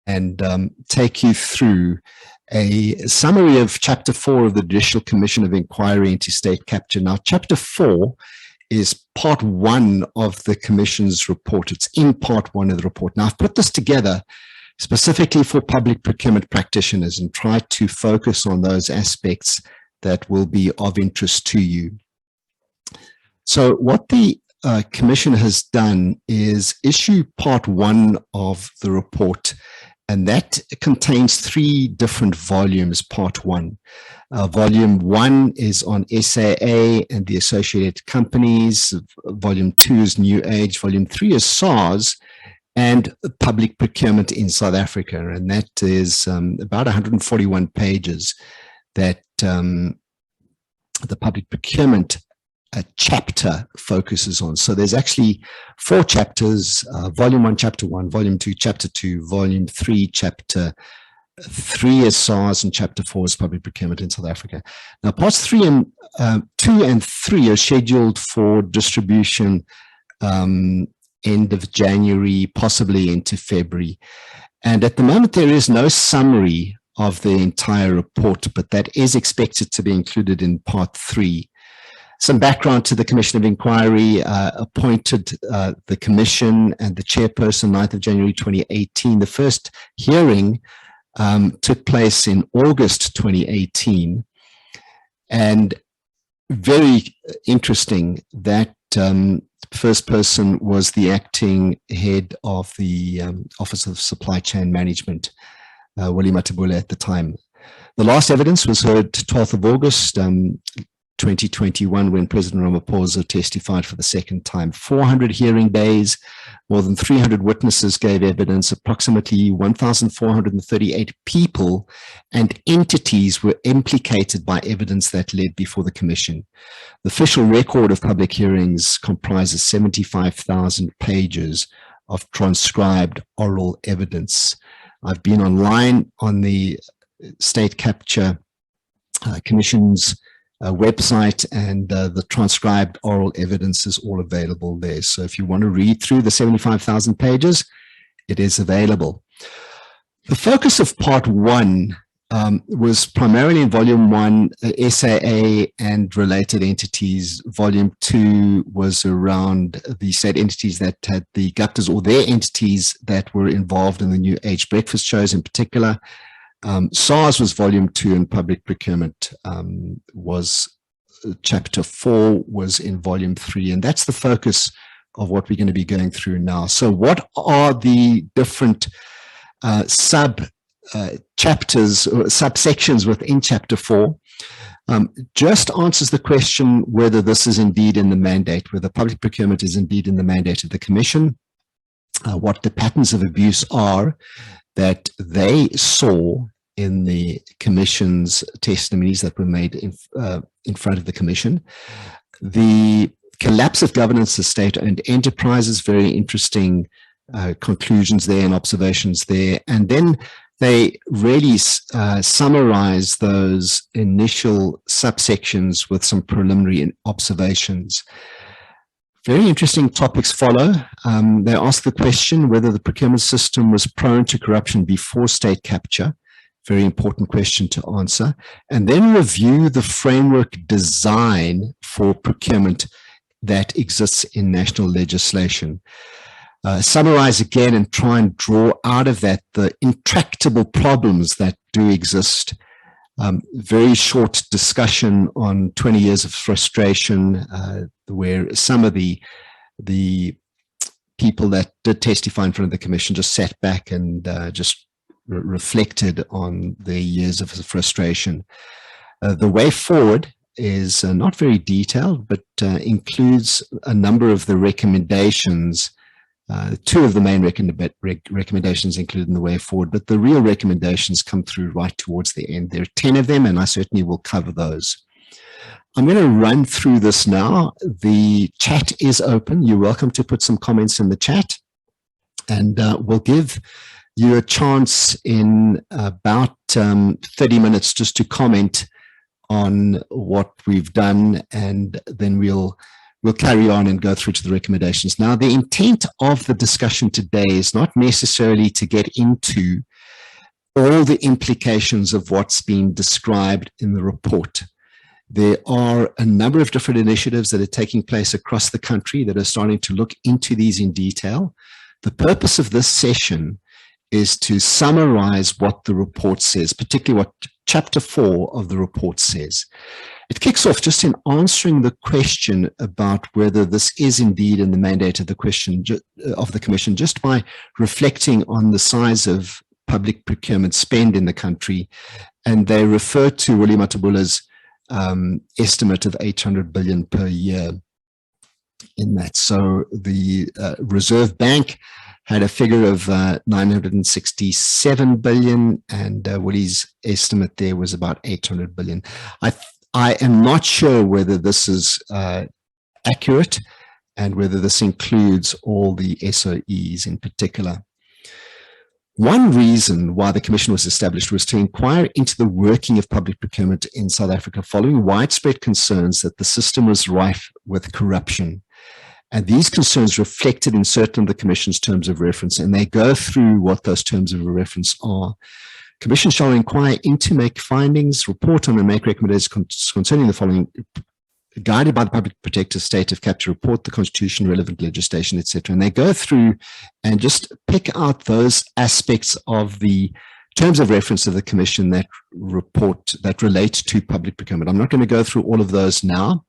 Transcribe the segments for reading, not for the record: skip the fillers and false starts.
and take you through a summary of Chapter 4 of the Judicial Commission of Inquiry into State Capture. Now, Chapter 4 is part 1 of the Commission's report. It's in part 1 of the report. Now, I've put this together specifically for public procurement practitioners and try to focus on those aspects that will be of interest to you. So what the Commission has done is issue part 1 of the report, and that contains 3 different volumes, part 1. Volume 1 is on SAA and the associated companies. Volume 2 is New Age. Volume 3 is SARS and public procurement in South Africa. And that is about 141 pages that the public procurement chapter focuses on. So there's actually 4 chapters, Volume 1, Chapter 1, Volume 2, Chapter 2, Volume 3, Chapter 3 is SARS, and Chapter 4 is Public Procurement in South Africa. Now, parts 2 and 3 are scheduled for distribution end of January, possibly into February. And at the moment, there is no summary of the entire report, but that is expected to be included in part 3. Some background to the Commission of Inquiry: appointed the Commission and the chairperson 9th of January 2018. The first hearing took place in August 2018. And very interesting that first person was the acting head of the Office of Supply Chain Management, Willie Matabule at the time. The last evidence was heard 12th of August 2021, when President Ramaphosa testified for the second time. 400 hearing days, more than 300 witnesses gave evidence, approximately 1,438 people and entities were implicated by evidence that led before the Commission. The official record of public hearings comprises 75,000 pages of transcribed oral evidence. I've been online on the State Capture Commission's website, and the transcribed oral evidence is all available there. So if you want to read through the 75,000 pages, it is available. The focus of part 1 was primarily in volume 1, SAA and related entities. Volume 2 was around the state entities that had the GUPTAs, or their entities that were involved in the New Age breakfast shows in particular. SARS was volume 2, and public procurement was chapter 4 was in volume 3. And that's the focus of what we're going to be going through now. So what are the different chapters or subsections within chapter 4? Just answers the question whether this is indeed in the mandate, whether public procurement is indeed in the mandate of the Commission, what the patterns of abuse are that they saw in the Commission's testimonies that were made in front of the Commission. The collapse of governance of state-owned enterprises, very interesting conclusions there and observations there. And then they really summarize those initial subsections with some preliminary observations. Very interesting topics follow. They ask the question whether the procurement system was prone to corruption before state capture. Very important question to answer. And then review the framework design for procurement that exists in national legislation. Summarize again and try and draw out of that the intractable problems that do exist. Very short discussion on 20 years of frustration, where some of the people that did testify in front of the Commission just sat back and just reflected on their years of frustration. The way forward is not very detailed, but includes a number of the recommendations. 2 of the main recommendations included in the way forward, but the real recommendations come through right towards the end. There are 10 of them, and I certainly will cover those. I'm going to run through this now. The chat is open. You're welcome to put some comments in the chat, and we'll give you a chance in about 30 minutes just to comment on what we've done, and then we'll we'll carry on and go through to the recommendations. Now, the intent of the discussion today is not necessarily to get into all the implications of what's been described in the report. There are a number of different initiatives that are taking place across the country that are starting to look into these in detail. The purpose of this session is to summarize what the report says, particularly what Chapter 4 of the report says. It kicks off just in answering the question about whether this is indeed in the mandate of the Commission, just by reflecting on the size of public procurement spend in the country. And they refer to William Matabula's estimate of 800 billion per year in that. So the Reserve Bank had a figure of 967 billion, and Willie's estimate there was about 800 billion. I am not sure whether this is accurate and whether this includes all the SOEs in particular. One reason why the Commission was established was to inquire into the working of public procurement in South Africa following widespread concerns that the system was rife with corruption. And these concerns reflected in certain of the Commission's terms of reference, and they go through what those terms of reference are. Commission shall inquire into, make findings, report on and make recommendations concerning the following: guided by the Public Protector's state of capture report, the Constitution, relevant legislation, etc. And they go through and just pick out those aspects of the terms of reference of the Commission that relate to public procurement. I'm not going to go through all of those now,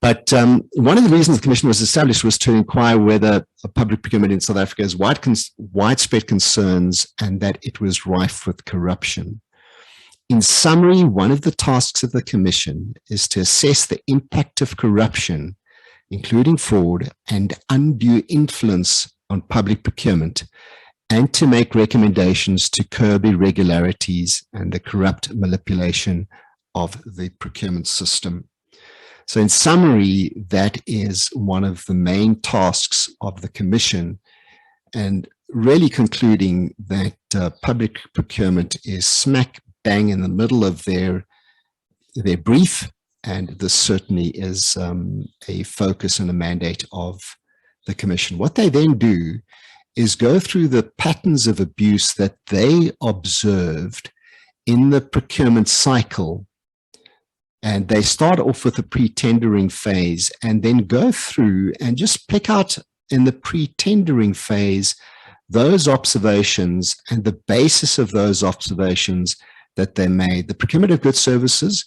but one of the reasons the Commission was established was to inquire whether public procurement in South Africa has widespread concerns and that it was rife with corruption. In summary, one of the tasks of the Commission is to assess the impact of corruption, including fraud and undue influence on public procurement, and to make recommendations to curb irregularities and the corrupt manipulation of the procurement system. So in summary, that is one of the main tasks of the Commission, and really concluding that public procurement is smack bang in the middle of their brief, and this certainly is a focus and a mandate of the Commission. What they then do is go through the patterns of abuse that they observed in the procurement cycle, and they start off with a pre-tendering phase and then go through and just pick out in the pre-tendering phase those observations and the basis of those observations that they made. The procurement of goods services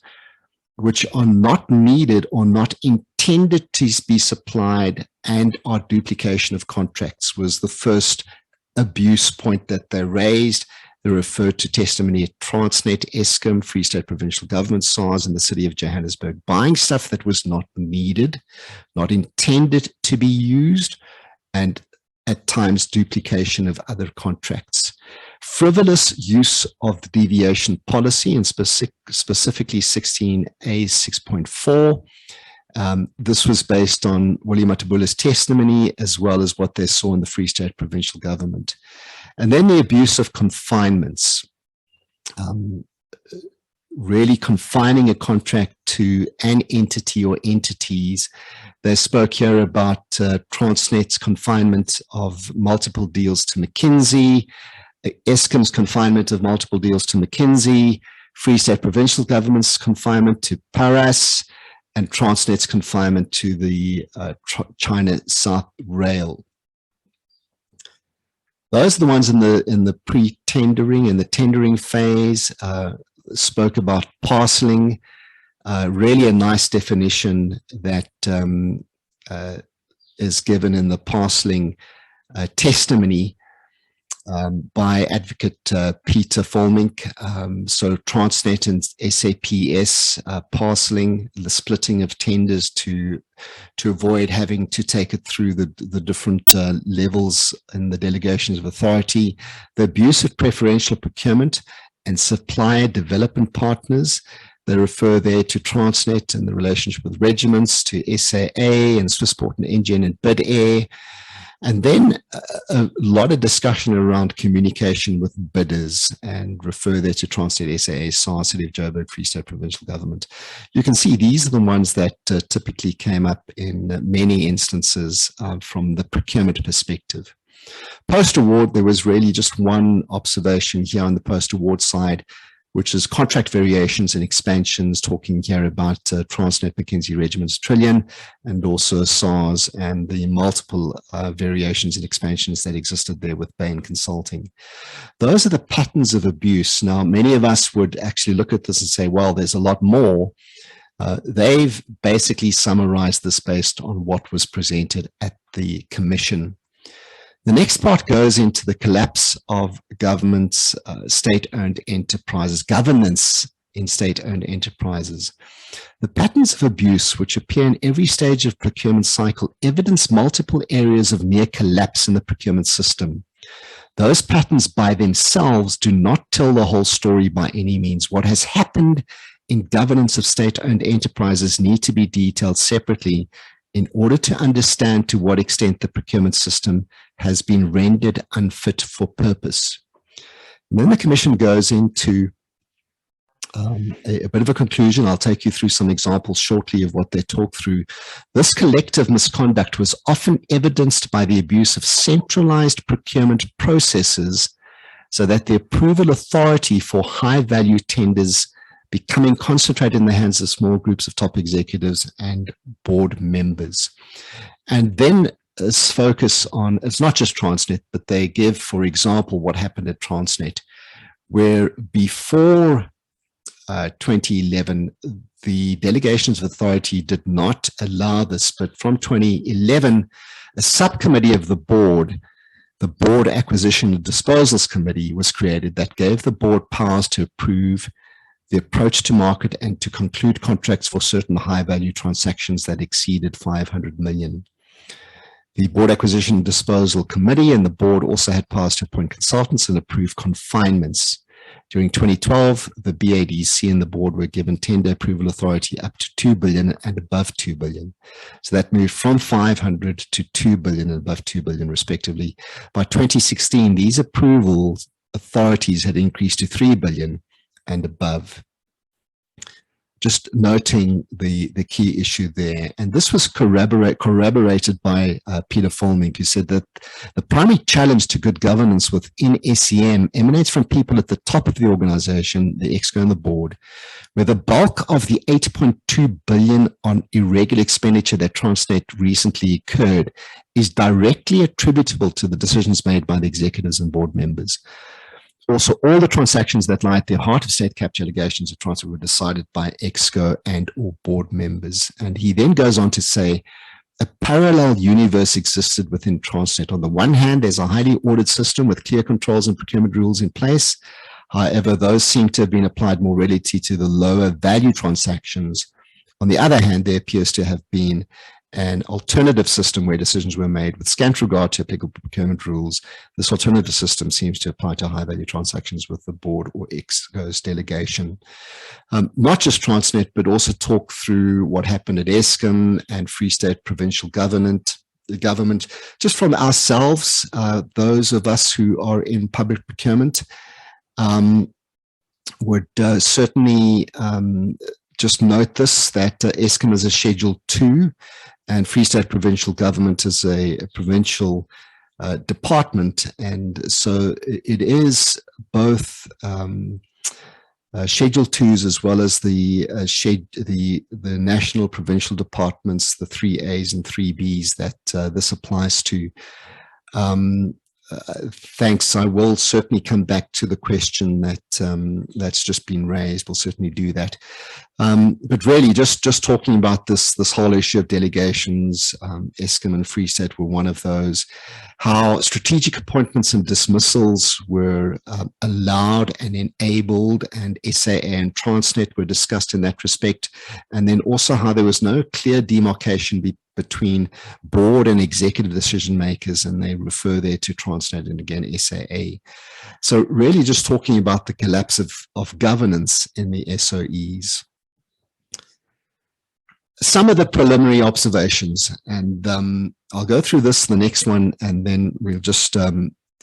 which are not needed or not intended to be supplied and are duplication of contracts was the first abuse point that they raised. They referred to testimony at Transnet, Eskom, Free State Provincial Government, SARS, and the City of Johannesburg, buying stuff that was not needed, not intended to be used, and at times duplication of other contracts. Frivolous use of the deviation policy, and specifically 16A 6.4. This was based on William Matabula's testimony as well as what they saw in the Free State Provincial Government. And then the abuse of confinements, really confining a contract to an entity or entities. They spoke here about Transnet's confinement of multiple deals to McKinsey, Eskom's confinement of multiple deals to McKinsey, Free State Provincial Government's confinement to Paras, and Transnet's confinement to the China South Rail. Those are the ones in the pre-tendering and the tendering phase. Spoke about parceling, really a nice definition that is given in the parceling testimony by Advocate Peter Volmink. So Transnet and SAPS parceling, the splitting of tenders to avoid having to take it through the different levels in the delegations of authority, the abuse of preferential procurement and supplier development partners. They refer there to Transnet and the relationship with regiments, to SAA and Swissport and NGN and Bid Air. And then a lot of discussion around communication with bidders, and refer there to Transnet, SAA, SARS, City of Joburg, Free State Provincial Government. You can see these are the ones that typically came up in many instances from the procurement perspective. Post-award, there was really just one observation here on the post-award side, which is contract variations and expansions, talking here about Transnet, McKinsey, Regiments, Trillion, and also SARS and the multiple variations and expansions that existed there with Bain Consulting. Those are the patterns of abuse. Now, many of us would actually look at this and say, well, there's a lot more. They've basically summarized this based on what was presented at the commission. The next part goes into the collapse of government's state-owned enterprises, governance in state-owned enterprises. The patterns of abuse, which appear in every stage of procurement cycle, evidence multiple areas of near collapse in the procurement system. Those patterns by themselves do not tell the whole story by any means. What has happened in governance of state-owned enterprises need to be detailed separately in order to understand to what extent the procurement system has been rendered unfit for purpose. And then the commission goes into a bit of a conclusion. I'll take you through some examples shortly of what they talk through. This collective misconduct was often evidenced by the abuse of centralized procurement processes, so that the approval authority for high-value tenders becoming concentrated in the hands of small groups of top executives and board members. And then this focus on, it's not just Transnet, but they give, for example, what happened at Transnet, where before 2011, the delegations of authority did not allow this, but from 2011, a subcommittee of the Board Acquisition and Disposals Committee, was created that gave the board powers to approve the approach to market and to conclude contracts for certain high-value transactions that exceeded 500 million. The Board Acquisition and Disposal Committee and the board also had powers to appoint consultants and approve confinements. During 2012, the BADC and the board were given tender approval authority up to 2 billion and above 2 billion. So that moved from 500 to 2 billion and above 2 billion respectively. By 2016, these approval authorities had increased to 3 billion and above. Just noting the key issue there. And this was corroborated by Peter Folming, who said that the primary challenge to good governance within SEM emanates from people at the top of the organization, the ExCo and the board, where the bulk of the 8.2 billion on irregular expenditure that Transnet recently occurred is directly attributable to the decisions made by the executives and board members. Also, all the transactions that lie at the heart of state capture allegations of Transnet were decided by ExCo and or board members. And he then goes on to say, a parallel universe existed within Transnet. On the one hand, there's a highly ordered system with clear controls and procurement rules in place. However, those seem to have been applied more readily to the lower value transactions. On the other hand, there appears to have been an alternative system where decisions were made with scant regard to applicable procurement rules. This alternative system seems to apply to high-value transactions with the board or ExCo's delegation. Not just Transnet, but also talk through what happened at Eskom and Free State Provincial Government. The government, just from ourselves, those of us who are in public procurement, would certainly just note this, that Eskom is a Schedule 2, and Free State Provincial Government is a provincial department, and so it is both Schedule 2s as well as the national provincial departments, the 3As and 3Bs that this applies to. Thanks. I will certainly come back to the question that that's just been raised. We'll certainly do that. But really, just talking about this whole issue of delegations, Eskom and Free State were one of those. How strategic appointments and dismissals were allowed and enabled, and SAA and Transnet were discussed in that respect. And then also how there was no clear demarcation between board and executive decision makers, and they refer there to Transnet and again SAA. So really just talking about the collapse of governance in the SOEs. some of the preliminary observations, and I'll go through this, the next one, and then we'll just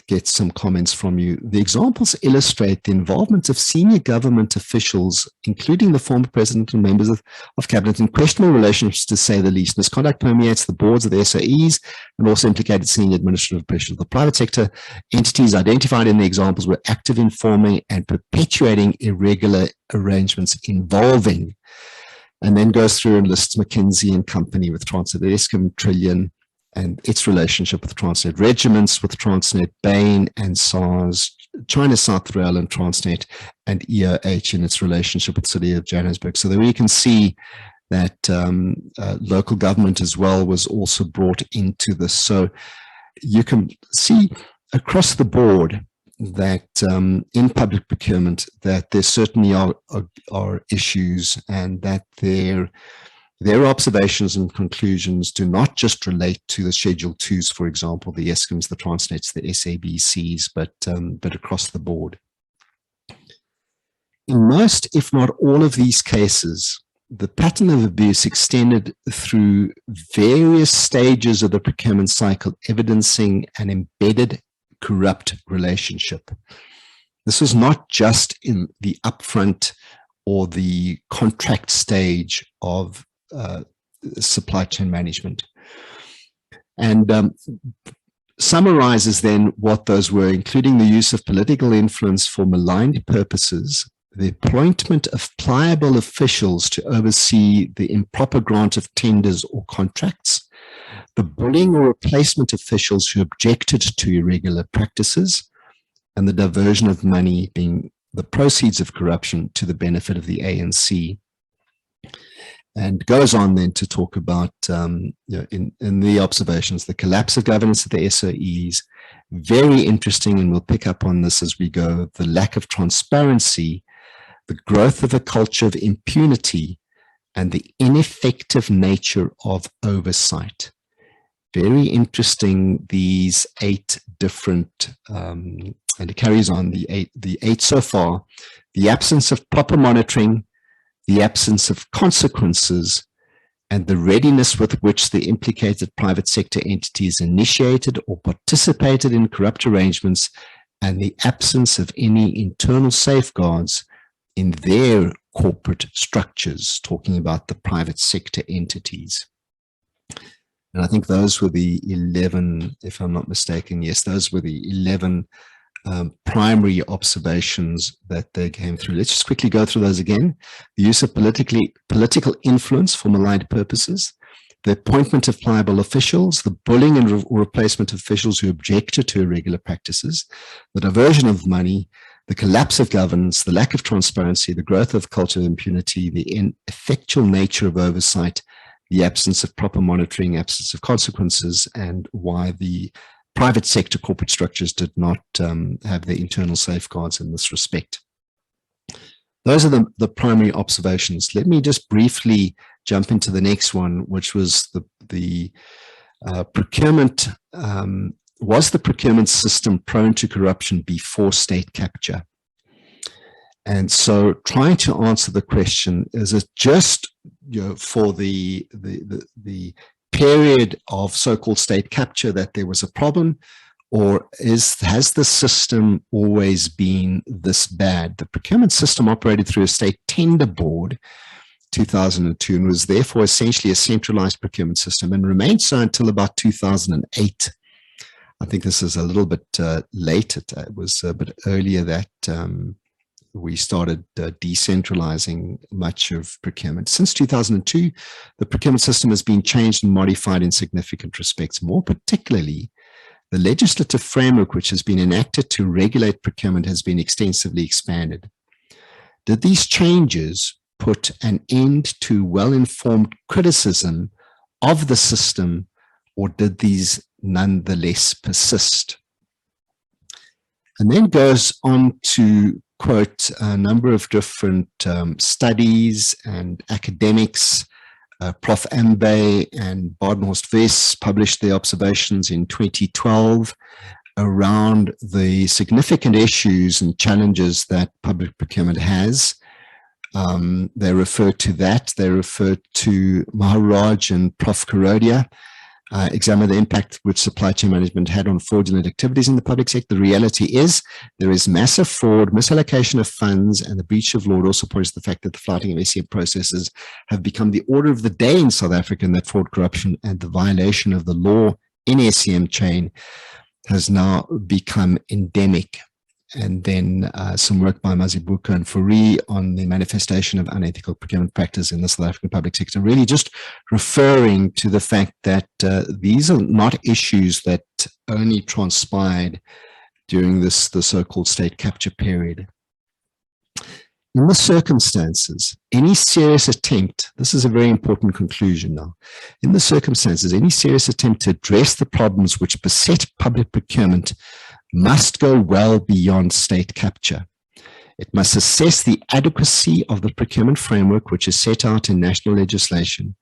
get some comments from you. The examples illustrate the involvement of senior government officials, including the former president and members of cabinet, in questionable relationships, to say the least. Misconduct permeates the boards of the SOEs and also implicated senior administrative officials. The private sector entities identified in the examples were active in forming and perpetuating irregular arrangements involving, and then goes through and lists McKinsey and Company with Transnet, Eskom, Trillion, and its relationship with Transnet, Regiments with Transnet, Bain and SARS, China South Rail and Transnet, and EOH in its relationship with the City of Johannesburg. So there you can see that local government as well was also brought into this. So you can see across the board that in public procurement that there certainly are issues, and that their observations and conclusions do not just relate to the Schedule 2s, for example, the Eskoms, the Transnets, the SABCs, but across the board. In most, if not all of these cases, the pattern of abuse extended through various stages of the procurement cycle, evidencing an embedded corrupt relationship. This was not just in the upfront or the contract stage of supply chain management. And summarizes then what those were, including the use of political influence for maligned purposes, the appointment of pliable officials to oversee the improper grant of tenders or contracts, the bullying or replacement officials who objected to irregular practices, and the diversion of money being the proceeds of corruption to the benefit of the ANC. And goes on then to talk about, in the observations, the collapse of governance of the SOEs, very interesting, and we'll pick up on this as we go, the lack of transparency, the growth of a culture of impunity, and the ineffective nature of oversight. Very interesting, these 8 different, and it carries on, the eight so far: the absence of proper monitoring, the absence of consequences, and the readiness with which the implicated private sector entities initiated or participated in corrupt arrangements, and the absence of any internal safeguards in their corporate structures, talking about the private sector entities. And I think those were the 11, if I'm not mistaken, yes, those were the 11 primary observations that they came through. Let's just quickly go through those again. The use of political influence for maligned purposes, the appointment of pliable officials, the bullying and replacement of officials who objected to irregular practices, the diversion of money, the collapse of governance, the lack of transparency, the growth of culture of impunity, the ineffectual nature of oversight, the absence of proper monitoring, absence of consequences, and why the private sector corporate structures did not have their internal safeguards in this respect. Those are the primary observations. Let me just briefly jump into the next one, which was the procurement. Was the procurement system prone to corruption before state capture? And so trying to answer the question, is it just for the period of so-called state capture that there was a problem, or has the system always been this bad? The procurement system operated through a state tender board, 2002, and was therefore essentially a centralized procurement system, and remained so until about 2008. I think this is a little bit late. It was a bit earlier that we started decentralizing much of procurement. Since 2002, the procurement system has been changed and modified in significant respects. More particularly, the legislative framework which has been enacted to regulate procurement has been extensively expanded. Did these changes put an end to well-informed criticism of the system, or did these nonetheless persist? And then goes on to quote a number of different studies and academics. Prof. Ambe and Badenhorst-Wess published their observations in 2012 around the significant issues and challenges that public procurement has They refer to that. They refer to Maharaj and Prof. Karodia. Examine the impact which supply chain management had on fraudulent activities in the public sector. The reality is there is massive fraud, misallocation of funds, and the breach of law. It also points to the fact that the flouting of SCM processes have become the order of the day in South Africa, and that fraud, corruption, and the violation of the law in SCM chain has now become endemic. And then some work by Mazibuko and Fourie on the manifestation of unethical procurement practice in the South African public sector, really just referring to the fact that these are not issues that only transpired during the so-called state capture period. In the circumstances, any serious attempt, this is a very important conclusion now, in the circumstances, any serious attempt to address the problems which beset public procurement must go well beyond state capture. It must assess the adequacy of the procurement framework which is set out in national legislation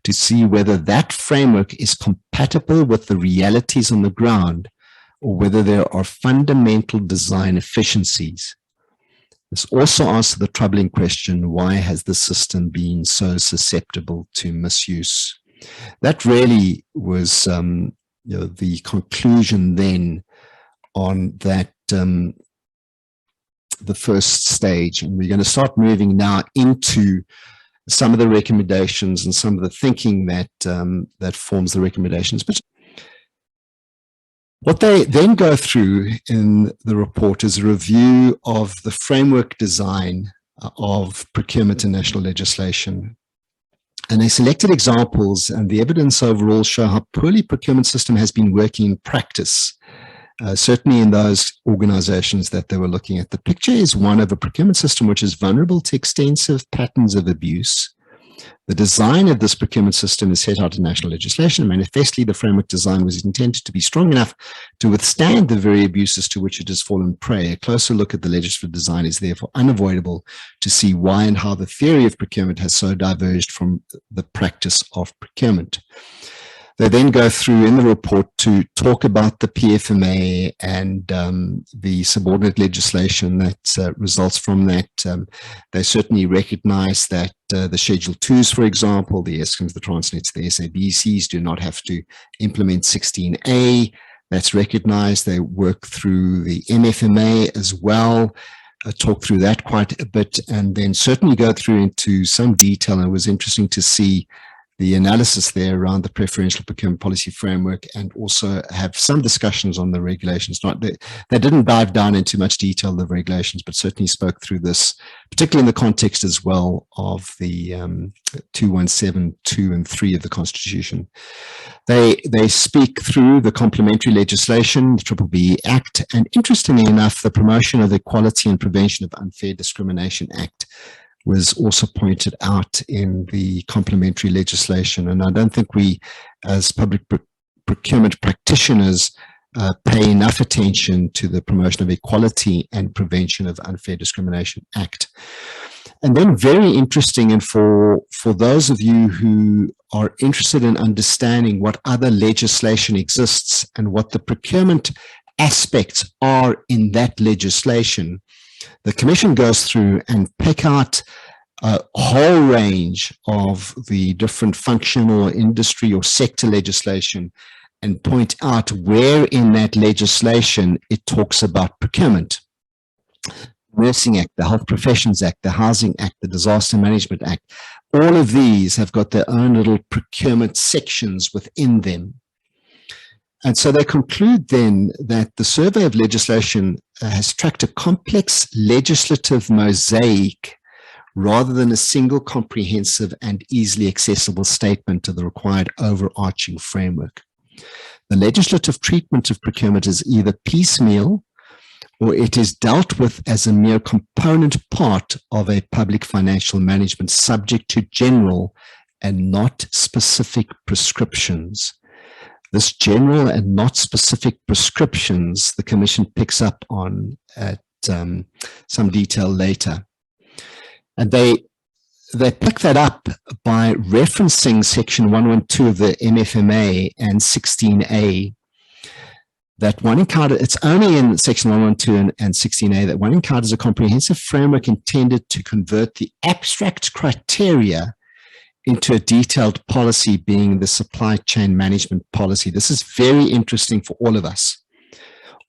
to see whether that framework is compatible with the realities on the ground or whether there are fundamental design efficiencies. This also answers the troubling question, why has the system been so susceptible to misuse? That really was the conclusion then on that the first stage, and we're going to start moving now into some of the recommendations and some of the thinking that that forms the recommendations. But what they then go through in the report is a review of the framework design of procurement and national legislation. And they selected examples, and the evidence overall show how poorly procurement system has been working in practice. Certainly in those organizations that they were looking at. The picture is one of a procurement system which is vulnerable to extensive patterns of abuse. The design of this procurement system is set out in national legislation, and manifestly the framework design was intended to be strong enough to withstand the very abuses to which it has fallen prey. A closer look at the legislative design is therefore unavoidable to see why and how the theory of procurement has so diverged from the practice of procurement. They then go through in the report to talk about the PFMA and the subordinate legislation that results from that. They certainly recognize that the Schedule 2s, for example, the Eskoms, the Transnets, the SABCs do not have to implement 16A. That's recognized. They work through the MFMA as well, talk through that quite a bit, and then certainly go through into some detail. And it was interesting to see the analysis there around the preferential procurement policy framework, and also have some discussions on the regulations. They didn't dive down into much detail of the regulations, but certainly spoke through this, particularly in the context as well of the 217(2) and 3 of the Constitution. They speak through the complementary legislation, the BBBE Act, and interestingly enough, the Promotion of Equality and Prevention of Unfair Discrimination Act was also pointed out in the complementary legislation. And I don't think we, as public procurement practitioners, pay enough attention to the Promotion of Equality and Prevention of Unfair Discrimination Act. And then very interesting, and for those of you who are interested in understanding what other legislation exists and what the procurement aspects are in that legislation, the Commission goes through and pick out a whole range of the different functional or industry or sector legislation and point out where in that legislation it talks about procurement. Nursing Act, the Health Professions Act, the Housing Act, the Disaster Management Act, all of these have got their own little procurement sections within them. And so they conclude then that the survey of legislation has tracked a complex legislative mosaic rather than a single comprehensive and easily accessible statement of the required overarching framework. The legislative treatment of procurement is either piecemeal or it is dealt with as a mere component part of a public financial management subject to general and not specific prescriptions. This general and not specific prescriptions, the Commission picks up on at some detail later. And they pick that up by referencing section 112 of the MFMA and 16A. that one encounter, it's only in section 112 and 16A that one encounters a comprehensive framework intended to convert the abstract criteria into a detailed policy, being the supply chain management policy. This is very interesting for all of us.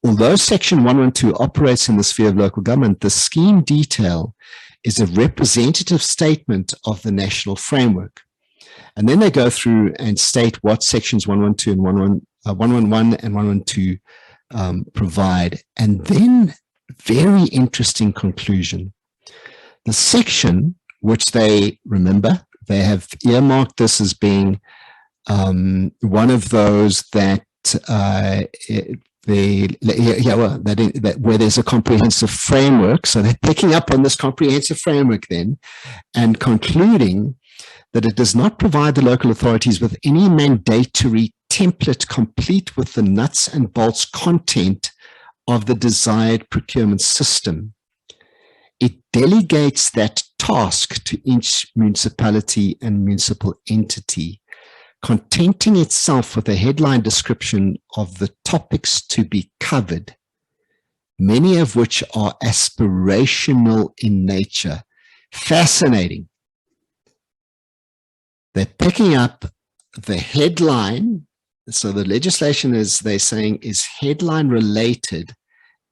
Although section 112 operates in the sphere of local government, the scheme detail is a representative statement of the national framework. And then they go through and state what sections 112 and 111 and 112 provide. And then, very interesting conclusion. The section, which they, remember, they have earmarked this as being one of those that where there's a comprehensive framework. So they're picking up on this comprehensive framework then and concluding that it does not provide the local authorities with any mandatory template complete with the nuts and bolts content of the desired procurement system. It delegates that task to each municipality and municipal entity, contenting itself with a headline description of the topics to be covered, many of which are aspirational in nature. Fascinating. They're picking up the headline. So the legislation, is they're saying, is headline related,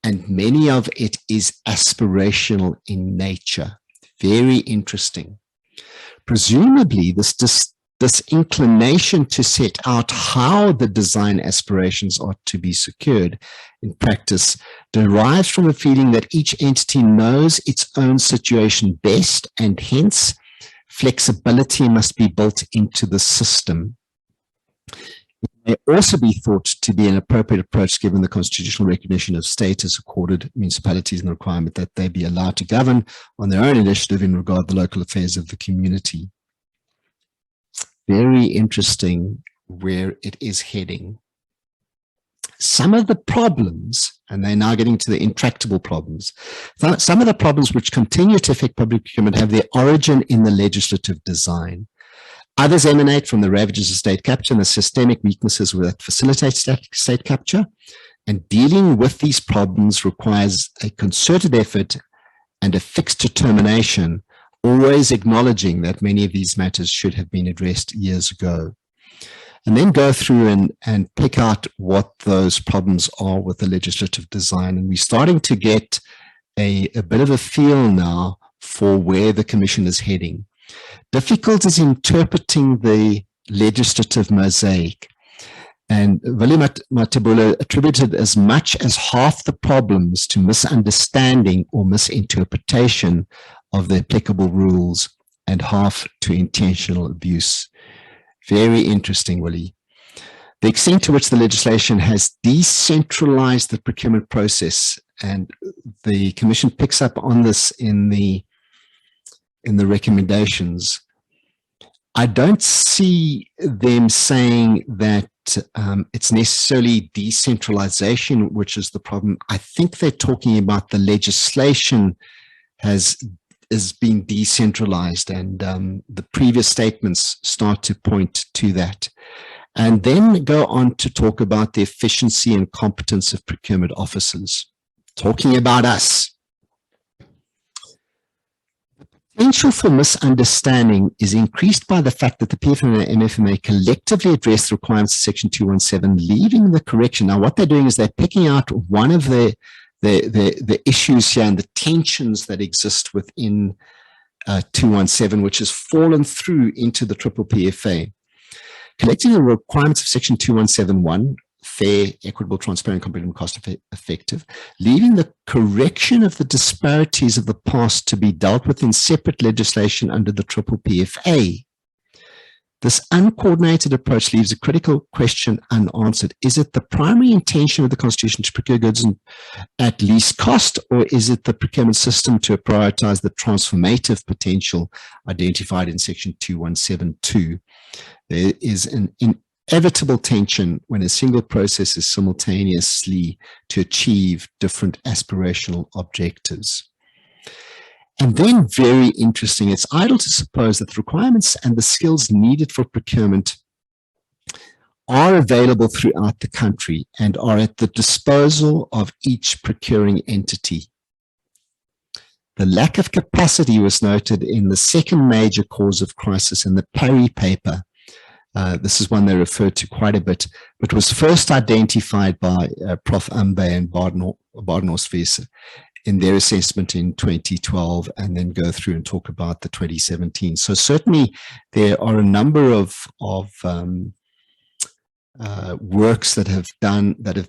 and many of it is aspirational in nature. Very interesting. Presumably, this inclination to set out how the design aspirations are to be secured in practice derives from a feeling that each entity knows its own situation best, and hence flexibility must be built into the system. It may also be thought to be an appropriate approach given the constitutional recognition of status accorded municipalities and the requirement that they be allowed to govern on their own initiative in regard to the local affairs of the community. Very interesting where it is heading. Some of the problems, and they're now getting to the intractable problems, some of the problems which continue to affect public procurement have their origin in the legislative design. Others emanate from the ravages of state capture and the systemic weaknesses that facilitate state capture. And dealing with these problems requires a concerted effort and a fixed determination, always acknowledging that many of these matters should have been addressed years ago. And then go through and pick out what those problems are with the legislative design. And we're starting to get a bit of a feel now for where the Commission is heading. Difficult is interpreting the legislative mosaic. And Willie Matebula attributed as much as half the problems to misunderstanding or misinterpretation of the applicable rules and half to intentional abuse. Very interesting, Willie. The extent to which the legislation has decentralized the procurement process, and the Commission picks up on this in the recommendations. I don't see them saying that it's necessarily decentralization which is the problem. I think they're talking about the legislation is being decentralized, and the previous statements start to point to that. And then go on to talk about the efficiency and competence of procurement officers, talking about us. Potential for misunderstanding is increased by the fact that the PFMA and MFMA collectively address the requirements of Section 217, leaving the correction. Now, what they're doing is they're picking out one of the issues here and the tensions that exist within 217, which has fallen through into the triple PFA. Collecting the requirements of Section 2171, fair, equitable, transparent, competitive, cost effective, leaving the correction of the disparities of the past to be dealt with in separate legislation under the triple PFA. This uncoordinated approach leaves a critical question unanswered. Is it the primary intention of the Constitution to procure goods at least cost, or is it the procurement system to prioritize the transformative potential identified in Section 2172? There is an inevitable tension when a single process is simultaneously to achieve different aspirational objectives. And then, very interesting, it's idle to suppose that the requirements and the skills needed for procurement are available throughout the country and are at the disposal of each procuring entity. The lack of capacity was noted in the second major cause of crisis in the Parry paper. This is one they referred to quite a bit, but was first identified by Prof. Ambe and Badenhorst in their assessment in 2012, and then go through and talk about the 2017. So certainly there are a number of works that have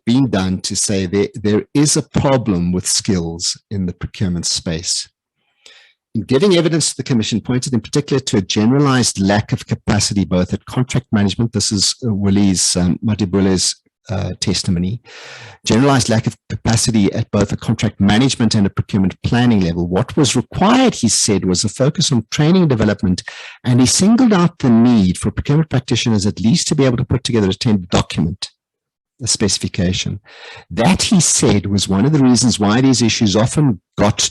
been done to say there is a problem with skills in the procurement space. In giving evidence to the Commission, pointed in particular to a generalized lack of capacity both at contract management. This is Willie's Matibule's testimony. Generalized lack of capacity at both a contract management and a procurement planning level. What was required, he said, was a focus on training and development, and he singled out the need for procurement practitioners at least to be able to put together a tender document, a specification. That, he said, was one of the reasons why these issues often got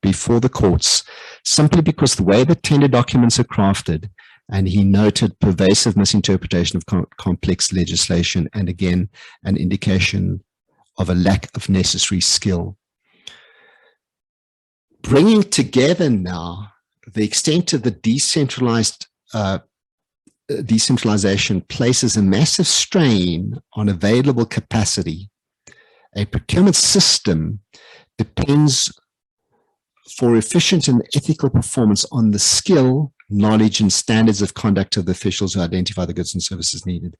before the courts, simply because the way the tender documents are crafted, and he noted pervasive misinterpretation of complex legislation, and again, an indication of a lack of necessary skill. Bringing together now the extent of the decentralization places a massive strain on available capacity. A procurement system depends for efficient and ethical performance on the skill, knowledge, and standards of conduct of the officials who identify the goods and services needed,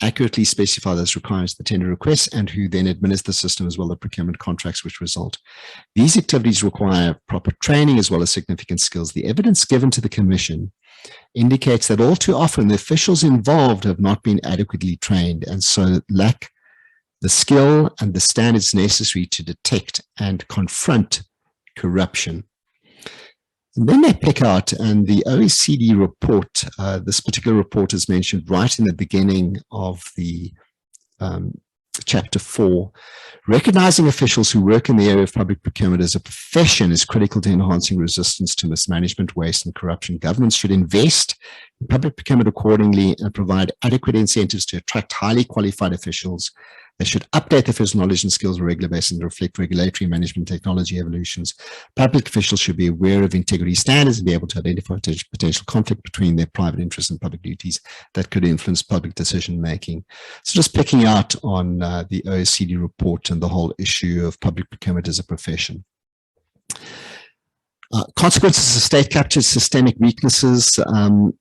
accurately specify those requirements of the tender requests, and who then administer the system as well as procurement contracts which result. These activities require proper training as well as significant skills. The evidence given to the Commission indicates that all too often the officials involved have not been adequately trained, and so lack the skill and the standards necessary to detect and confront corruption. And then they pick out, and the OECD report, this particular report is mentioned right in the beginning of the chapter 4, recognizing officials who work in the area of public procurement as a profession is critical to enhancing resistance to mismanagement, waste, and corruption. Governments should invest in public procurement accordingly and provide adequate incentives to attract highly qualified officials. They should update their first knowledge and skills on a regular basis and reflect regulatory management technology evolutions. Public officials should be aware of integrity standards and be able to identify potential conflict between their private interests and public duties that could influence public decision making. So just picking out on the OECD report and the whole issue of public procurement as a profession. Consequences of state capture, systemic weaknesses,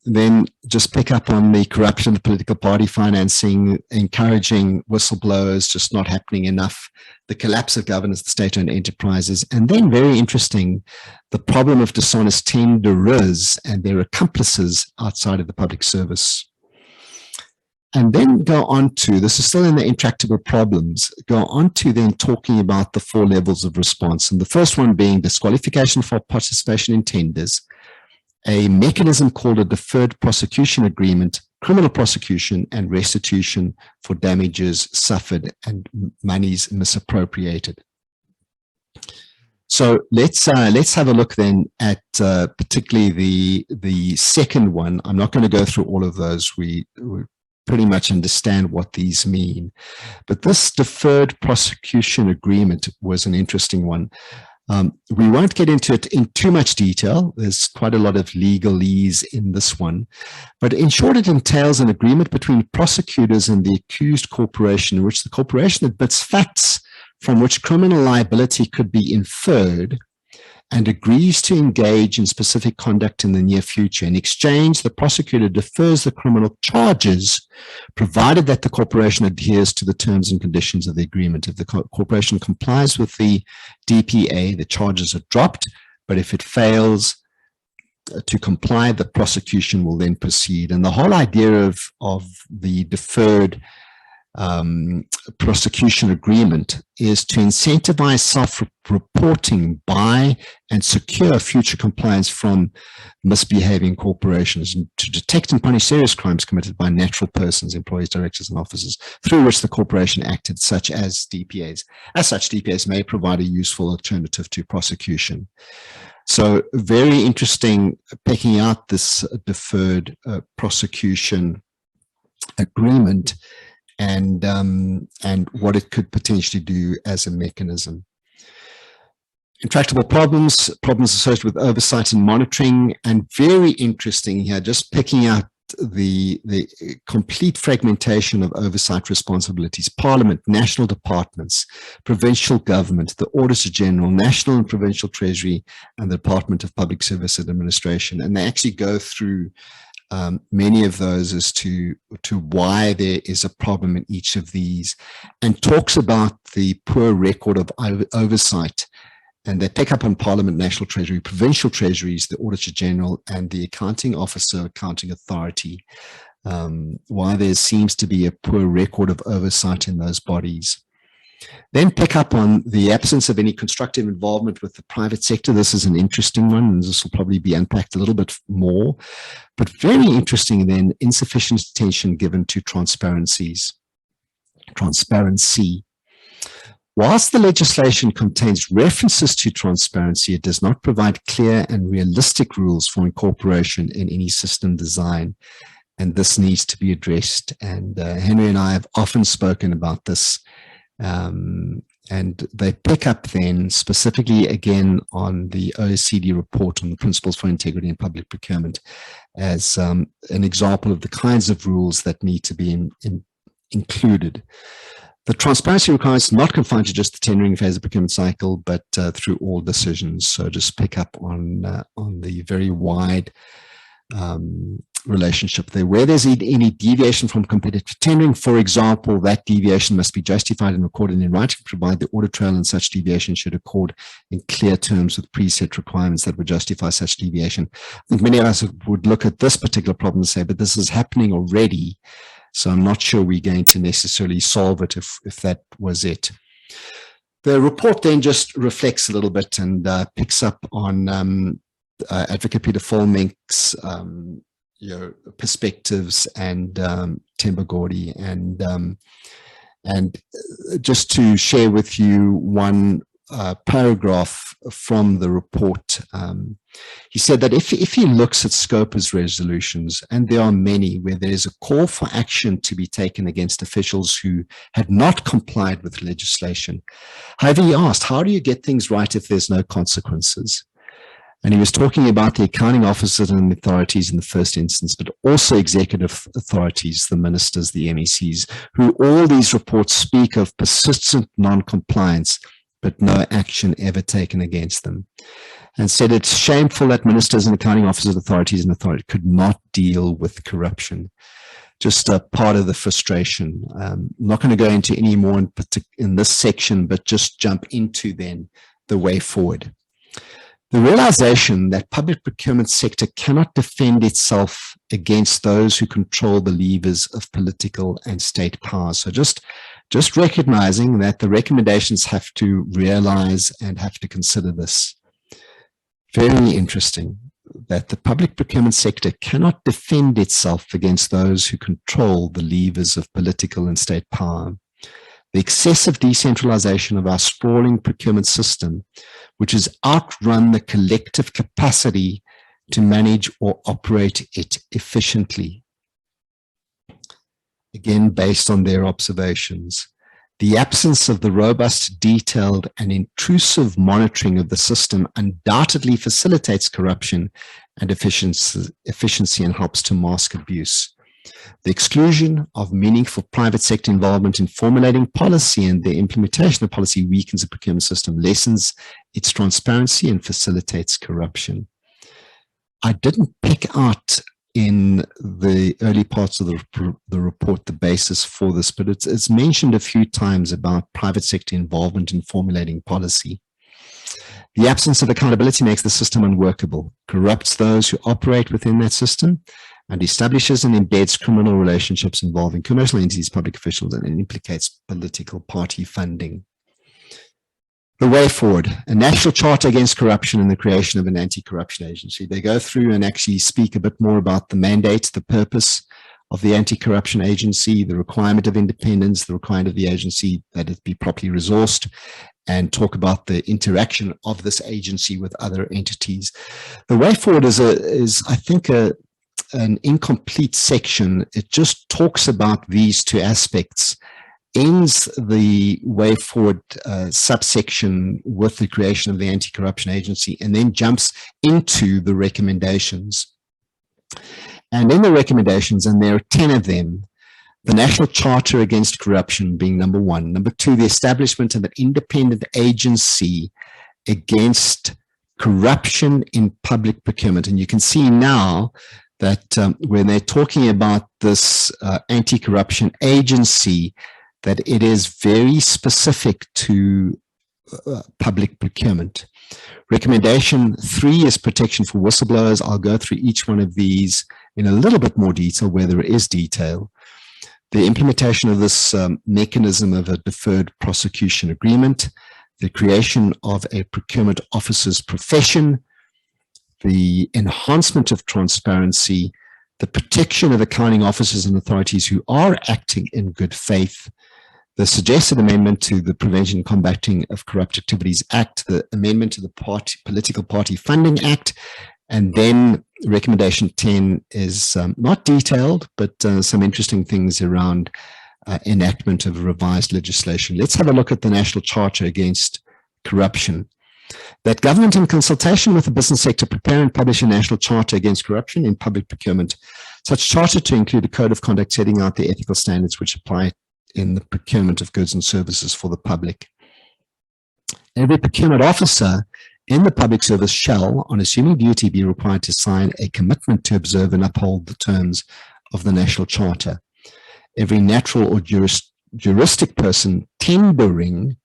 then just pick up on the corruption, the political party financing, encouraging whistleblowers, just not happening enough, the collapse of governance, the state-owned enterprises, and then very interesting, the problem of dishonest tenderers and their accomplices outside of the public service. And then go on to, this is still in the Intractable Problems, go on to then talking about the 4 levels of response. And the first one being disqualification for participation in tenders, a mechanism called a Deferred Prosecution Agreement, criminal prosecution, and restitution for damages suffered and monies misappropriated. So let's have a look then at particularly the second one. I'm not going to go through all of those. We pretty much understand what these mean. But this Deferred Prosecution Agreement was an interesting one. We won't get into it in too much detail. There's quite a lot of legalese in this one. But in short, it entails an agreement between prosecutors and the accused corporation in which the corporation admits facts from which criminal liability could be inferred and agrees to engage in specific conduct in the near future. In exchange, the prosecutor defers the criminal charges, provided that the corporation adheres to the terms and conditions of the agreement. If the corporation complies with the DPA, the charges are dropped, but if it fails to comply, the prosecution will then proceed. And the whole idea of the deferred prosecution agreement is to incentivize self-reporting by and secure future compliance from misbehaving corporations, and to detect and punish serious crimes committed by natural persons, employees, directors, and officers through which the corporation acted, such as DPAs. As such, DPAs may provide a useful alternative to prosecution. So very interesting, picking out this deferred prosecution agreement and what it could potentially do as a mechanism. Intractable problems, problems associated with oversight and monitoring, and very interesting here, just picking out the complete fragmentation of oversight responsibilities: Parliament, national departments, provincial government, the Auditor General, national and provincial treasury, and the Department of Public Service Administration. And they actually go through many of those as to why there is a problem in each of these, and talks about the poor record of oversight. And they pick up on Parliament, National Treasury, provincial treasuries, the Auditor General, and the Accounting Officer, Accounting Authority, why there seems to be a poor record of oversight in those bodies. Then pick up on the absence of any constructive involvement with the private sector. This is an interesting one, and this will probably be unpacked a little bit more. But very interesting then, insufficient attention given to transparency. Whilst the legislation contains references to transparency, it does not provide clear and realistic rules for incorporation in any system design, and this needs to be addressed. And Henry and I have often spoken about this, and they pick up then specifically again on the OECD report on the Principles for Integrity in Public Procurement as an example of the kinds of rules that need to be included. The transparency requirements not confined to just the tendering phase of the procurement cycle, but through all decisions. So just pick up on the very wide relationship there. Where there's any deviation from competitive tendering, for example, that deviation must be justified and recorded in writing, provide the audit trail, and such deviation should accord in clear terms with preset requirements that would justify such deviation. I think many of us would look at this particular problem and say, but this is happening already. So I'm not sure we're going to necessarily solve it if that was it. The report then just reflects a little bit and picks up on Advocate Peter Folmink's perspectives and Temba Gordy, and just to share with you one paragraph from the report. He said that if he looks at scope as resolutions, and there are many where there is a call for action to be taken against officials who had not complied with legislation. However, he asked, how do you get things right if there's no consequences? And he was talking about the accounting officers and authorities in the first instance, but also executive authorities, the ministers, the MECs, who all these reports speak of persistent non-compliance, but no action ever taken against them. And said it's shameful that ministers and accounting officers, authorities and authority could not deal with corruption. Just a part of the frustration. I'm not going to go into any more in this section, but just jump into then the way forward. The realization that public procurement sector cannot defend itself against those who control the levers of political and state power. So just recognizing that the recommendations have to realize and have to consider this. Very interesting that the public procurement sector cannot defend itself against those who control the levers of political and state power. The excessive decentralization of our sprawling procurement system, which has outrun the collective capacity to manage or operate it efficiently. Again, based on their observations. The absence of the robust, detailed, and intrusive monitoring of the system undoubtedly facilitates corruption and efficiency and helps to mask abuse. The exclusion of meaningful private sector involvement in formulating policy and the implementation of policy weakens the procurement system, lessens its transparency, and facilitates corruption. I didn't pick out in the early parts of the report the basis for this, but it's mentioned a few times about private sector involvement in formulating policy. The absence of accountability makes the system unworkable, corrupts those who operate within that system, and establishes and embeds criminal relationships involving commercial entities, public officials, and it implicates political party funding. The way forward, a national charter against corruption and the creation of an anti-corruption agency. They go through and actually speak a bit more about the mandate, the purpose of the anti-corruption agency, the requirement of independence, the requirement of the agency that it be properly resourced, and talk about the interaction of this agency with other entities. The way forward is I think, an incomplete section. It just talks about these two aspects, ends the way forward subsection with the creation of the anti-corruption agency, and then jumps into the recommendations. And in the recommendations, and there are 10 of them, the National Charter Against Corruption being number 1. Number 2, the establishment of an independent agency against corruption in public procurement. And you can see now that when they're talking about this anti-corruption agency, that it is very specific to public procurement. Recommendation 3 is protection for whistleblowers. I'll go through each one of these in a little bit more detail where there is detail. The implementation of this mechanism of a deferred prosecution agreement, the creation of a procurement officer's profession, the enhancement of transparency, the protection of accounting officers and authorities who are acting in good faith, the suggested amendment to the Prevention and Combating of Corrupt Activities Act, the amendment to the Political Party Funding Act, and then recommendation 10 is not detailed, but some interesting things around enactment of revised legislation. Let's have a look at the National Charter Against Corruption. That government, in consultation with the business sector, prepare and publish a national charter against corruption in public procurement. Such charter to include a code of conduct setting out the ethical standards which apply in the procurement of goods and services for the public. Every procurement officer in the public service shall, on assuming duty, be required to sign a commitment to observe and uphold the terms of the National Charter. Every natural or juristic person tendering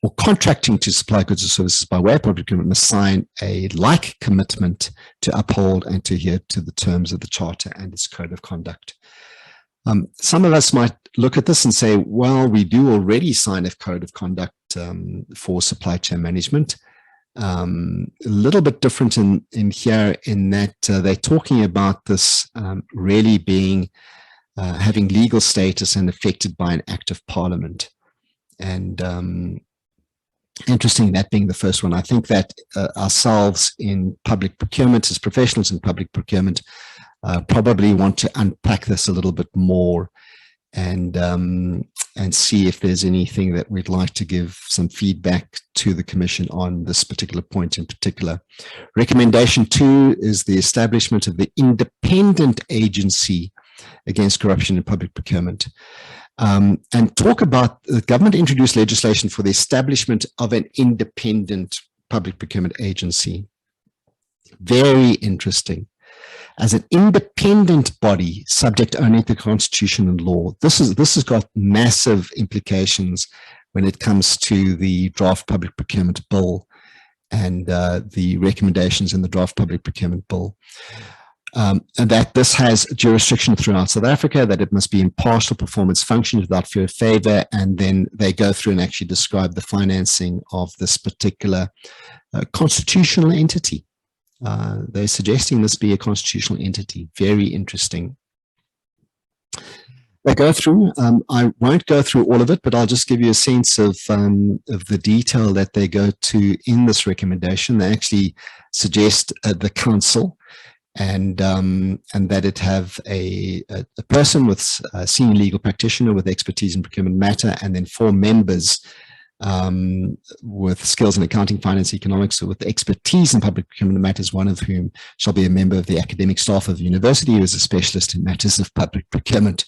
or contracting to supply goods or services by way of public procurement must sign a like commitment to uphold and to adhere to the terms of the Charter and its code of conduct. Some of us might look at this and say, well, we do already sign a code of conduct for supply chain management. A little bit different in here in that they're talking about this really being having legal status and affected by an act of parliament. And interesting, that being the first one. I think that ourselves in public procurement, as professionals in public procurement, probably want to unpack this a little bit more and see if there's anything that we'd like to give some feedback to the Commission on this particular point in particular. Recommendation 2 is the establishment of the independent agency against corruption in public procurement. And talk about the government introduced legislation for the establishment of an independent public procurement agency. Very interesting. As an independent body subject only to Constitution and law. This has got massive implications when it comes to the draft public procurement bill and the recommendations in the draft public procurement bill. And that this has jurisdiction throughout South Africa, that it must be impartial, perform its functions without fear of favor, and then they go through and actually describe the financing of this particular constitutional entity. They're suggesting this be a constitutional entity. Very interesting. They go through, I won't go through all of it, but I'll just give you a sense of the detail that they go to in this recommendation. They actually suggest the council and that it have a person with a senior legal practitioner with expertise in procurement matter, and then 4 members with skills in accounting, finance, economics, with expertise in public procurement matters, one of whom shall be a member of the academic staff of the university who is a specialist in matters of public procurement.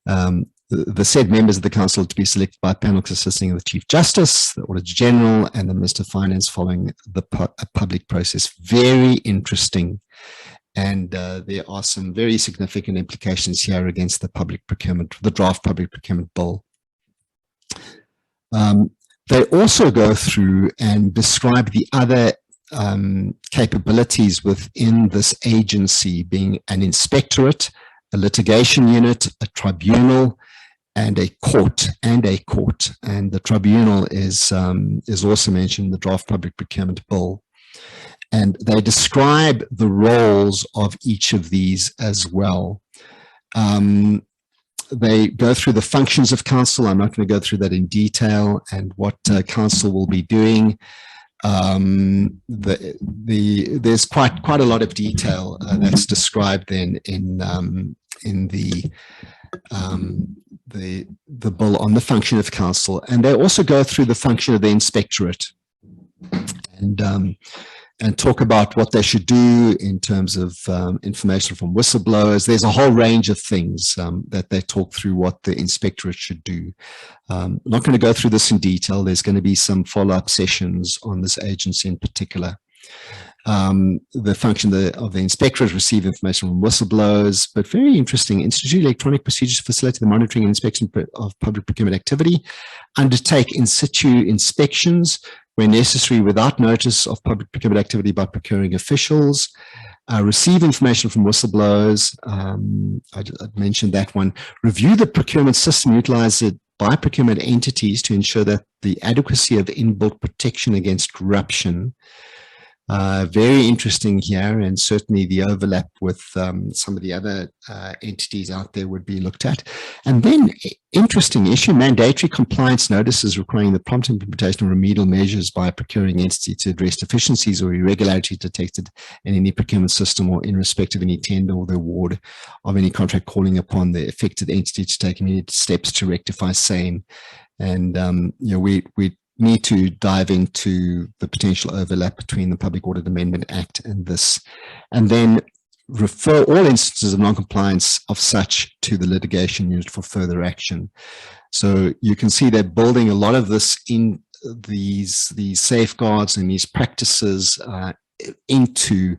The said members of the council to be selected by a panel consisting of the Chief Justice, the Auditor General, and the Minister of Finance following the public process. Very interesting. And there are some very significant implications here against the public procurement, the draft public procurement bill. They also go through and describe the other capabilities within this agency, being an inspectorate, a litigation unit, a tribunal, and a court. And the tribunal is also mentioned in the draft public procurement bill. And they describe the roles of each of these as well. They go through the functions of council. I'm not going to go through that in detail and what council will be doing. there's quite a lot of detail that's described then in the bill on the function of counsel, and they also go through the function of the inspectorate and talk about what they should do in terms of information from whistleblowers. There's a whole range of things that they talk through what the inspectorate should do. I'm not going to go through this in detail. There's going to be some follow-up sessions on this agency in particular. The function of the inspectorate, receive information from whistleblowers, but very interesting, institute electronic procedures to facilitate the monitoring and inspection of public procurement activity, undertake in situ inspections where necessary without notice of public procurement activity by procuring officials, receive information from whistleblowers, I mentioned that one, review the procurement system utilized by procurement entities to ensure that the adequacy of inbuilt protection against corruption. Very interesting here, and certainly the overlap with some of the other entities out there would be looked at. And then, interesting issue, mandatory compliance notices requiring the prompt implementation of remedial measures by a procuring entity to address deficiencies or irregularities detected in any procurement system or in respect of any tender or the award of any contract, calling upon the affected entity to take immediate steps to rectify same. And we need to dive into the potential overlap between the Public Audit Amendment Act and this, and then refer all instances of non-compliance of such to the litigation unit for further action. So you can see they're building a lot of this in these safeguards and these practices into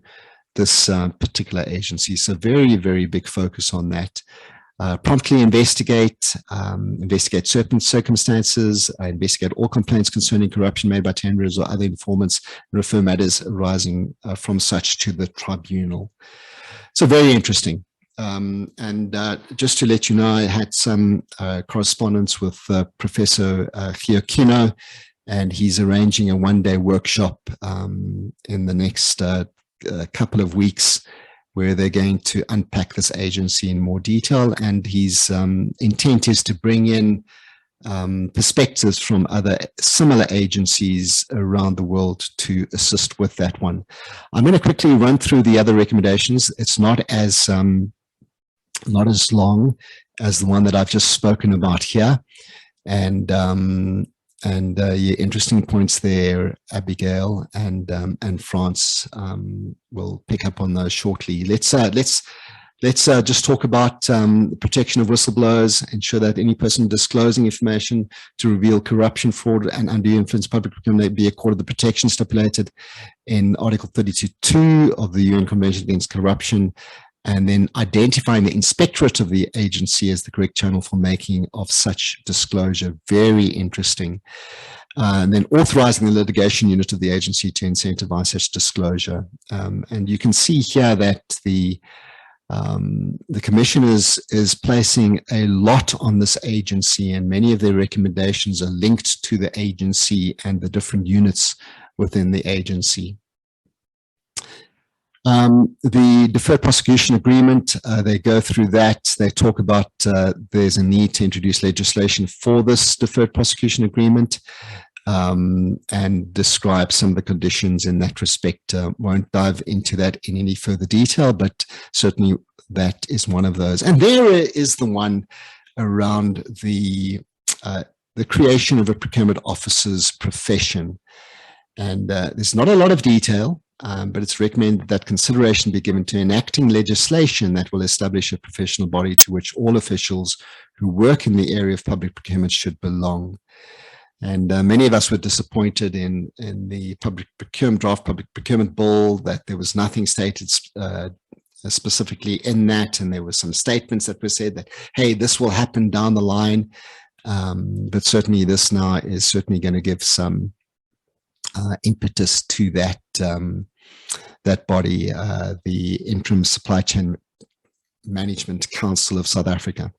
this particular agency. So very, very big focus on that. Promptly investigate certain circumstances, investigate all complaints concerning corruption made by tenderers or other informants, and refer matters arising from such to the tribunal. So very interesting. And just to let you know, I had some correspondence with Professor Giacchino, and he's arranging a one-day workshop in the next couple of weeks, where they're going to unpack this agency in more detail. And his intent is to bring in perspectives from other similar agencies around the world to assist with that one. I'm going to quickly run through the other recommendations. It's not as long as the one that I've just spoken about here. And yeah, interesting points there, Abigail and France will pick up on those shortly. Let's just talk about protection of whistleblowers, ensure that any person disclosing information to reveal corruption, fraud, and undue influence public procurement be accorded the protection stipulated in Article 32 of the UN Convention Against Corruption, and then identifying the inspectorate of the agency as the correct channel for making of such disclosure. Very interesting. And then authorizing the litigation unit of the agency to incentivize such disclosure. And you can see here that the Commission is placing a lot on this agency, and many of their recommendations are linked to the agency and the different units within the agency. The Deferred Prosecution Agreement, they go through that. They talk about there's a need to introduce legislation for this Deferred Prosecution Agreement and describe some of the conditions in that respect. Won't dive into that in any further detail, but certainly that is one of those. And there is the one around the creation of a procurement officer's profession. And there's not a lot of detail. But it's recommended that consideration be given to enacting legislation that will establish a professional body to which all officials who work in the area of public procurement should belong. And many of us were disappointed in the draft public procurement bill that there was nothing stated specifically in that, and there were some statements that were said that, hey, this will happen down the line. But certainly this now is certainly going to give some impetus to that that body, the Interim Supply Chain Management Council of South Africa.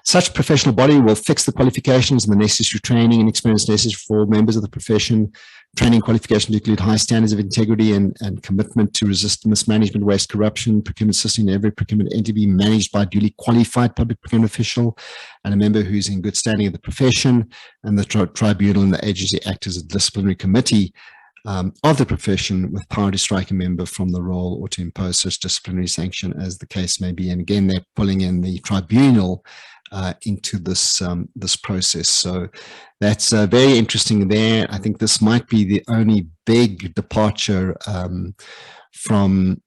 Such professional body will fix the qualifications and the necessary training and experience necessary for all members of the profession. Training qualifications to include high standards of integrity and commitment to resist mismanagement, waste, corruption. Procurement system in every procurement entity managed by a duly qualified public procurement official and a member who's in good standing of the profession. And the tribunal and the agency act as a disciplinary committee of the profession with power to strike a member from the role or to impose such disciplinary sanction as the case may be. And again, they're pulling in the tribunal into this this process. So that's very interesting there. I think this might be the only big departure from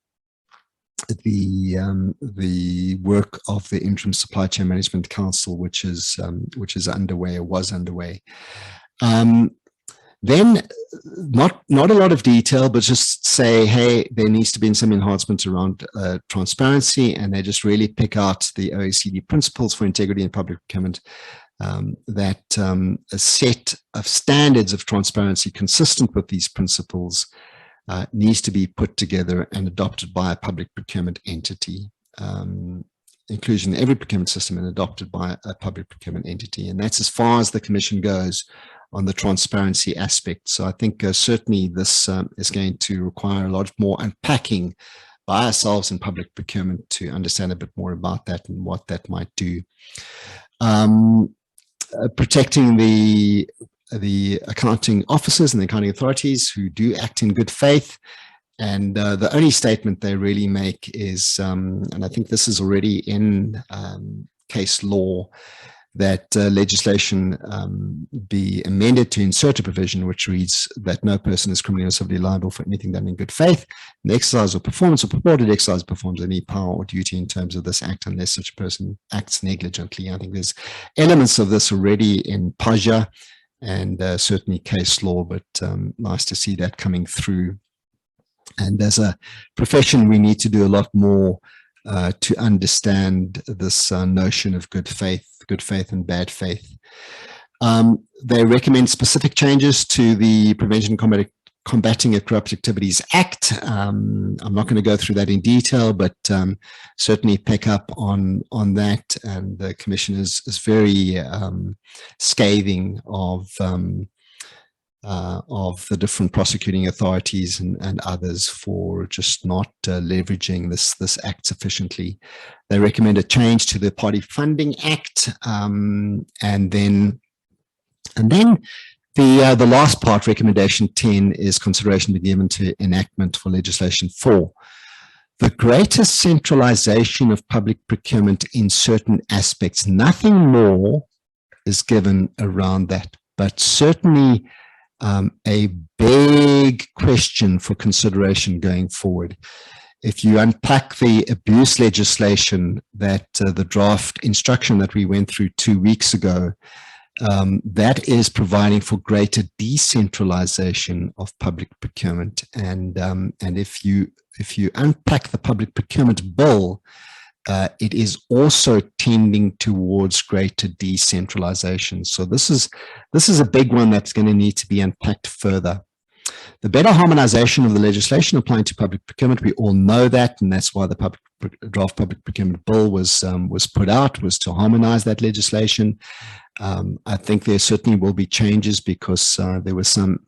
the work of the Interim Supply Chain Management Council, which is underway or was underway. Then not a lot of detail, but just say, hey, there needs to be some enhancements around transparency, and they just really pick out the OECD principles for integrity in public procurement, that a set of standards of transparency consistent with these principles needs to be put together and adopted by a public procurement entity. Inclusion in every procurement system and adopted by a public procurement entity. And that's as far as the Commission goes on the transparency aspect. So I think certainly this is going to require a lot more unpacking by ourselves in public procurement to understand a bit more about that and what that might do. Protecting the accounting officers and the accounting authorities who do act in good faith. And the only statement they really make is, and I think this is already in case law, that legislation be amended to insert a provision which reads that no person is criminally or civilly liable for anything done in good faith, the exercise or performance or purported exercise performs any power or duty in terms of this act unless such a person acts negligently. I think there's elements of this already in PAJA and certainly case law, but nice to see that coming through. And as a profession, we need to do a lot more to understand this notion of good faith and bad faith. They recommend specific changes to the Prevention and Combating of Corrupt Activities Act. I'm not going to go through that in detail, but certainly pick up on that. And the Commission is very scathing of the different prosecuting authorities and others for just not leveraging this act sufficiently. They recommend a change to the Party Funding Act, and then the last part, recommendation 10, is consideration to be given to enactment for legislation 4. The greatest centralization of public procurement in certain aspects, nothing more is given around that, but certainly a big question for consideration going forward. If you unpack the abuse legislation that the draft instruction that we went through 2 weeks ago, that is providing for greater decentralization of public procurement. And if you unpack the public procurement bill, it is also tending towards greater decentralization. So this is a big one that's going to need to be unpacked further. The better harmonization of the legislation applying to public procurement, we all know that, and that's why the draft public procurement bill was put out, was to harmonize that legislation. I think there certainly will be changes because there were some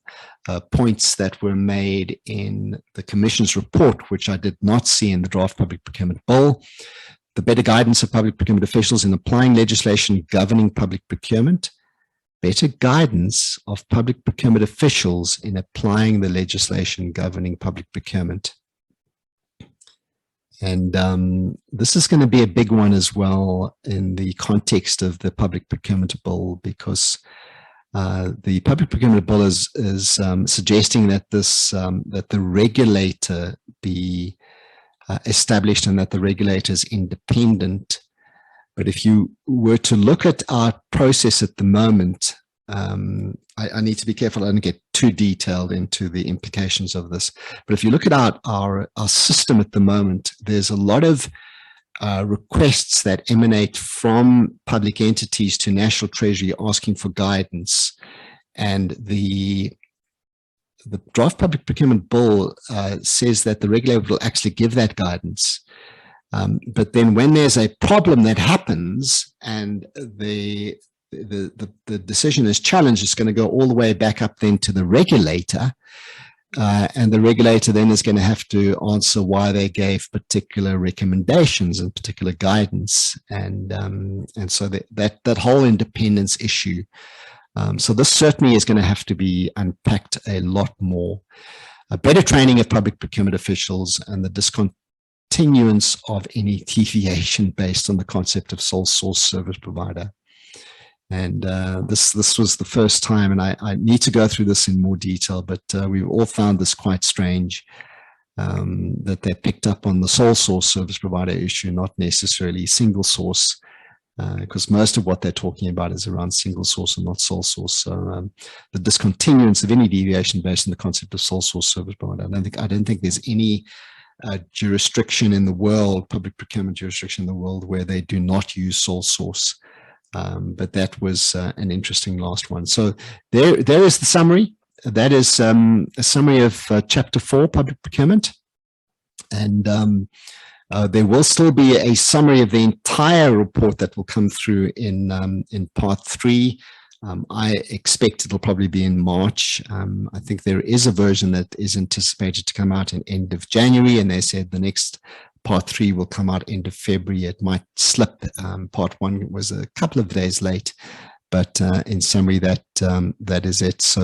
points that were made in the Commission's report, which I did not see in the draft public procurement bill. The better guidance of public procurement officials in applying legislation governing public procurement, better guidance of public procurement officials in applying the legislation governing public procurement. And this is going to be a big one as well in the context of the public procurement bill, because the public procurement bill is suggesting that that the regulator be established and that the regulator is independent. But if you were to look at our process at the moment, I need to be careful I don't get too detailed into the implications of this. But if you look at our system at the moment, there's a lot of requests that emanate from public entities to National Treasury asking for guidance. And the draft public procurement bill says that the regulator will actually give that guidance. But then when there's a problem that happens and the decision is challenged, it's going to go all the way back up then to the regulator. And the regulator then is going to have to answer why they gave particular recommendations and particular guidance. And so that whole independence issue So this certainly is going to have to be unpacked a lot more. A better training of public procurement officials and the discontinuance of any deviation based on the concept of sole source service provider. And this was the first time, and I need to go through this in more detail, but we've all found this quite strange, that they picked up on the sole source service provider issue, not necessarily single source, because most of what they're talking about is around single source and not sole source. So the discontinuance of any deviation based on the concept of sole source service provider. I don't think there's any jurisdiction in the world, public procurement jurisdiction in the world, where they do not use sole source. But that was an interesting last one. So there is the summary. That is a summary of Chapter 4, Public Procurement. And there will still be a summary of the entire report that will come through in Part 3. I expect it'll probably be in March. I think there is a version that is anticipated to come out in end of January, and they said the next Part 3 will come out end of February. It might slip. Part 1 was a couple of days late, but in summary, that is it. So